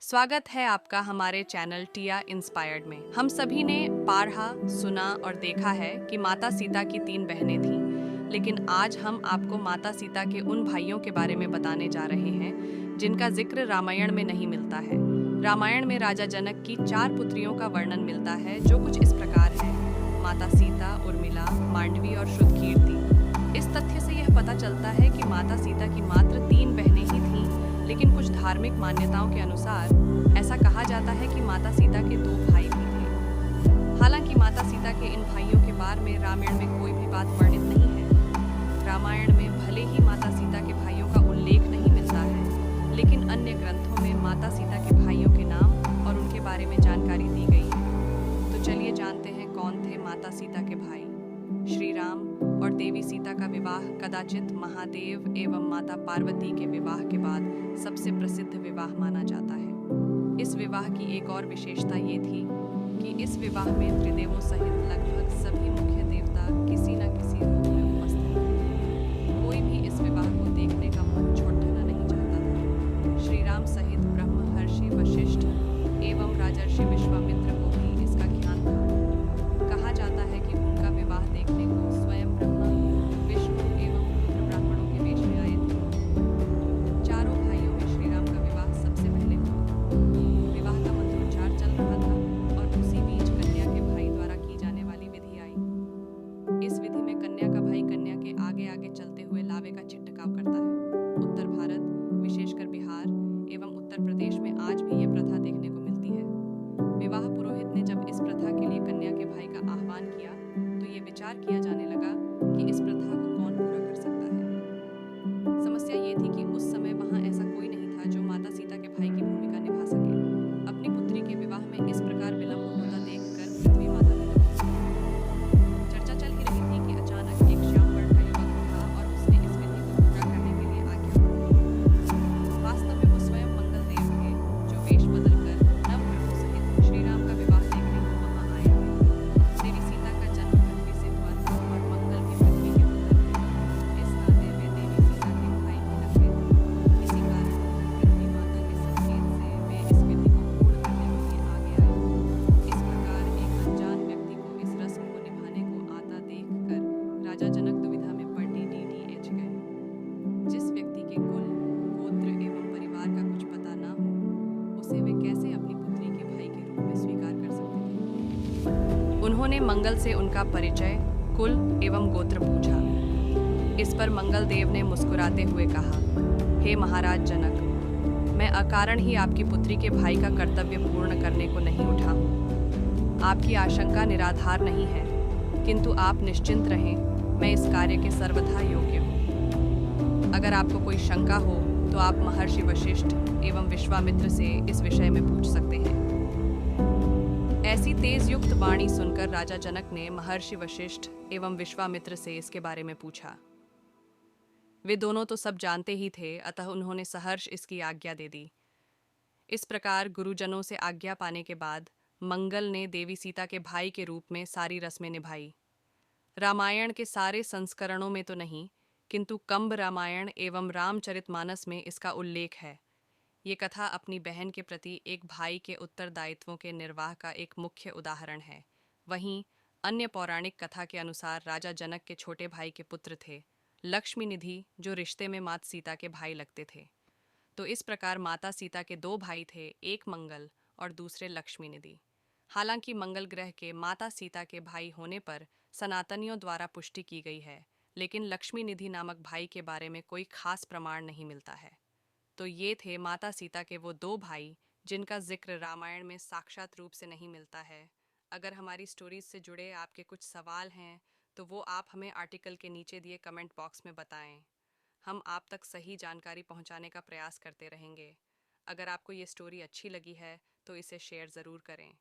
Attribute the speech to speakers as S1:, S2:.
S1: स्वागत है आपका हमारे चैनल टिया इंस्पायर्ड में। हम सभी ने पढ़ा, सुना और देखा है कि माता सीता की 3 बहनें थीं, लेकिन आज हम आपको माता सीता के उन भाइयों के बारे में बताने जा रहे हैं जिनका जिक्र रामायण में नहीं मिलता है। रामायण में राजा जनक की 4 पुत्रियों का वर्णन मिलता है, जो कुछ इस प्रकार है: माता सीता, उर्मिला, मांडवी और श्रुतकीर्ति। इस तथ्य से यह पता चलता है कि माता सीता की मात्र 3 बहनें ही थीं, लेकिन कुछ धार्मिक मान्यताओं के अनुसार ऐसा कहा जाता है कि माता सीता के 2 भाई भी थे। हालांकि माता सीता के इन भाइयों के बारे में रामायण में कोई भी बात वर्णित नहीं है। रामायण में भले ही माता सीता के भाइयों का उल्लेख नहीं मिलता है, लेकिन अन्य ग्रंथों में माता सीता के भाइयों के नाम और उनके बारे में जानकारी दी गई है। तो चलिए जानते हैं कौन थे माता सीता के भाई। श्री राम और देवी सीता का विवाह कदाचित महादेव एवं माता पार्वती के विवाह के बाद सबसे प्रसिद्ध विवाह माना जाता है। इस विवाह की एक और विशेषता ये थी कि इस विवाह में त्रिदेवों सहित लगभग सभी मुख्य देवता किसी न किसी रूप में उपस्थित थे। कोई भी इस विवाह को देखने का मन छोड़ना नहीं चाहता था। श्री राम सहित ब्रह्मर्षि वशिष्ठ एवं राजर्षि विश्वामित्र को भी इसका ज्ञान था। कहा जाता है कि उनका विवाह देखने को स्वयं ब्रह्मा, विष्णु एवं रुद्र ब्राह्मणों के वेश में आए थे। चारों भाइयों में श्री राम का विवाह सबसे पहले हुआ। विवाह का मंत्रोच्चार चल रहा था और उसी बीच कन्या के भाई द्वारा की जाने वाली विधि आई। इस विधि में कन्या का भाई कन्या के आगे आगे चलते हुए लावे का छिटकाव करता है। उत्तर भारत, विशेषकर बिहार एवं उत्तर प्रदेश में आज भी ये प्रथा देखने को मिलती है। विवाह पुरोहित ने जब इस प्रथा के लिए कन्या के भाई का आह्वान किया, तो ये विचार किया जाने लगा कि इस प्रथा को कौन पूरा कर सकता है। समस्या ये थी कि उस समय वहां ऐसा कोई नहीं था जो माता सीता के भाई की भूमिका निभा सके। अपनी पुत्री के विवाह में इस प्रकार विलंब होता देखकर पृथ्वी माता ने दुखी हुई। चर्चा चल ही रही थी कि अचानक एक श्याम वर्ण का युवक उठा और उसने इस विधि को पूरा करने के लिए आज्ञा मांगी। वास्तव में वो स्वयं मंगल देव थे, जो वेश बदलकर नवग्रहों सहित श्री राम का विवाह देखने को वहां आए थे। देवी सीता का जन्म पृथ्वी से हुआ था और मंगल भी पृथ्वी के पुत्र थे। इस नाते वे देवी सीता के भाई भी लगते थे। इसी कारण पृथ्वी माता के संकेत से वे इस विधि को पूर्ण करने के लिए आगे आए। इस प्रकार एक अनजान व्यक्ति को इस रस्म को निभाने को आता देखकर राजा जनक दुविधा में पड़ डीडीएच गए। जिस व्यक्ति के कुल, गोत्र एवं परिवार का कुछ पता ना हो, उसे वे कैसे अपनी पुत्री के भाई के रूप में स्वीकार कर सकते थे। उन्होंने मंगल से उनका परिचय, कुल एवं गोत्र पूछा। इस पर मंगल देव ने मुस्कुराते हुए कहा, हे महाराज जनक, मैं अकारण ही आपकी पुत्री के भाई का कर्तव्य पूर्ण करने को नहीं उठा हूँ। आपकी आशंका निराधार नहीं है, किंतु आप निश्चिंत रहें, मैं इस कार्य के सर्वथा योग्य हूँ। अगर आपको कोई शंका हो तो आप महर्षि वशिष्ठ एवं विश्वामित्र से इस विषय में पूछ सकते हैं। ऐसी तेज युक्त वाणी सुनकर राजा जनक ने महर्षि वशिष्ठ एवं विश्वामित्र से इसके बारे में पूछा। वे दोनों तो सब जानते ही थे, अतः उन्होंने सहर्ष इसकी आज्ञा दे दी। इस प्रकार गुरुजनों से आज्ञा पाने के बाद मंगल ने देवी सीता के भाई के रूप में सारी रस्में निभाई। रामायण के सारे संस्करणों में तो नहीं, किंतु कंब रामायण एवं रामचरितमानस में इसका उल्लेख है। ये कथा अपनी बहन के प्रति एक भाई के उत्तरदायित्वों के निर्वाह का एक मुख्य उदाहरण है। वहीं अन्य पौराणिक कथा के अनुसार राजा जनक के छोटे भाई के पुत्र थे लक्ष्मी निधि, जो रिश्ते में माता सीता के भाई लगते थे। तो इस प्रकार माता सीता के 2 भाई थे, एक मंगल और दूसरे लक्ष्मी निधि। हालांकि मंगल ग्रह के माता सीता के भाई होने पर सनातनियों द्वारा पुष्टि की गई है, लेकिन लक्ष्मी निधि नामक भाई के बारे में कोई खास प्रमाण नहीं मिलता है। तो ये थे माता सीता के वो 2 भाई जिनका जिक्र रामायण में साक्षात रूप से नहीं मिलता है। अगर हमारी स्टोरीज से जुड़े आपके कुछ सवाल हैं, तो वो आप हमें आर्टिकल के नीचे दिए कमेंट बॉक्स में बताएं। हम आप तक सही जानकारी पहुंचाने का प्रयास करते रहेंगे। अगर आपको ये स्टोरी अच्छी लगी है तो इसे शेयर ज़रूर करें।